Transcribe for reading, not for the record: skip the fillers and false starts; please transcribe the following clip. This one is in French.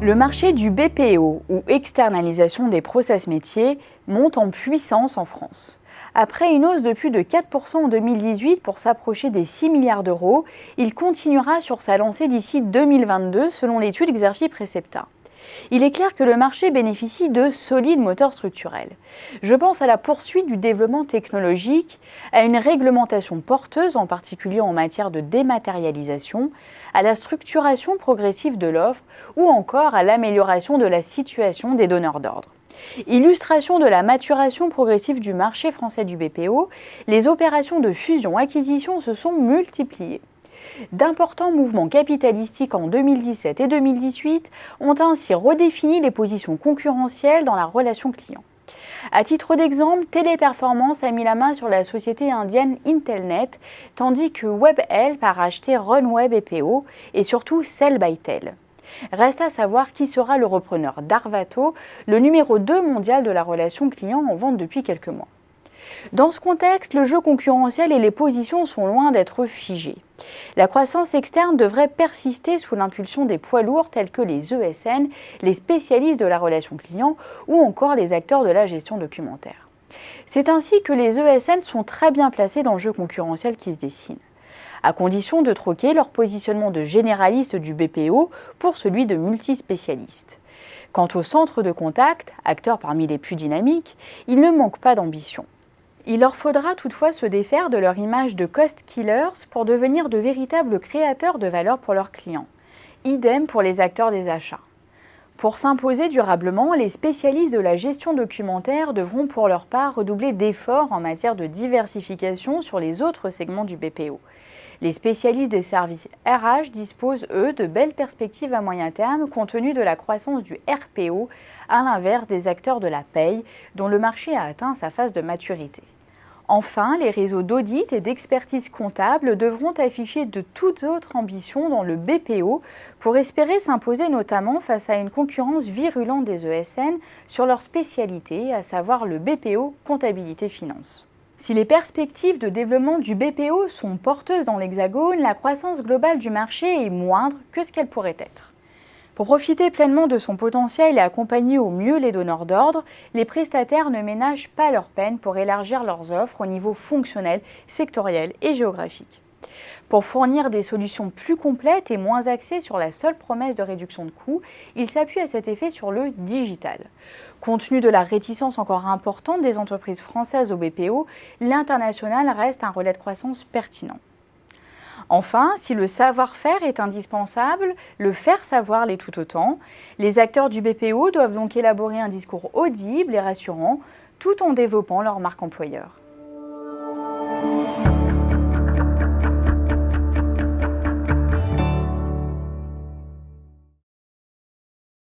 Le marché du BPO, ou externalisation des process métiers, monte en puissance en France. Après une hausse de plus de 4% en 2018 pour s'approcher des 6 milliards d'euros, il continuera sur sa lancée d'ici 2022 selon l'étude Xerfi Precepta. Il est clair que le marché bénéficie de solides moteurs structurels. Je pense à la poursuite du développement technologique, à une réglementation porteuse, en particulier en matière de dématérialisation, à la structuration progressive de l'offre ou encore à l'amélioration de la situation des donneurs d'ordre. Illustration de la maturation progressive du marché français du BPO, les opérations de fusion-acquisition se sont multipliées. D'importants mouvements capitalistiques en 2017 et 2018 ont ainsi redéfini les positions concurrentielles dans la relation client. À titre d'exemple, Téléperformance a mis la main sur la société indienne Intelnet, tandis que WebHelp a racheté Runway BPO et surtout Sell by Tel. Reste à savoir qui sera le repreneur d'Arvato, le numéro 2 mondial de la relation client en vente depuis quelques mois. Dans ce contexte, le jeu concurrentiel et les positions sont loin d'être figés. La croissance externe devrait persister sous l'impulsion des poids lourds tels que les ESN, les spécialistes de la relation client ou encore les acteurs de la gestion documentaire. C'est ainsi que les ESN sont très bien placés dans le jeu concurrentiel qui se dessine, à condition de troquer leur positionnement de généraliste du BPO pour celui de multispécialiste. Quant aux centres de contact, acteurs parmi les plus dynamiques, ils ne manquent pas d'ambition. Il leur faudra toutefois se défaire de leur image de cost killers pour devenir de véritables créateurs de valeur pour leurs clients. Idem pour les acteurs des achats. Pour s'imposer durablement, les spécialistes de la gestion documentaire devront pour leur part redoubler d'efforts en matière de diversification sur les autres segments du BPO. Les spécialistes des services RH disposent, eux, de belles perspectives à moyen terme compte tenu de la croissance du RPO, à l'inverse des acteurs de la paye, dont le marché a atteint sa phase de maturité. Enfin, les réseaux d'audit et d'expertise comptable devront afficher de toutes autres ambitions dans le BPO pour espérer s'imposer notamment face à une concurrence virulente des ESN sur leur spécialité, à savoir le BPO comptabilité-finance. Si les perspectives de développement du BPO sont porteuses dans l'Hexagone, la croissance globale du marché est moindre que ce qu'elle pourrait être. Pour profiter pleinement de son potentiel et accompagner au mieux les donneurs d'ordre, les prestataires ne ménagent pas leur peine pour élargir leurs offres au niveau fonctionnel, sectoriel et géographique. Pour fournir des solutions plus complètes et moins axées sur la seule promesse de réduction de coûts, ils s'appuient à cet effet sur le digital. Compte tenu de la réticence encore importante des entreprises françaises au BPO, l'international reste un relais de croissance pertinent. Enfin, si le savoir-faire est indispensable, le faire savoir l'est tout autant. Les acteurs du BPO doivent donc élaborer un discours audible et rassurant, tout en développant leur marque employeur.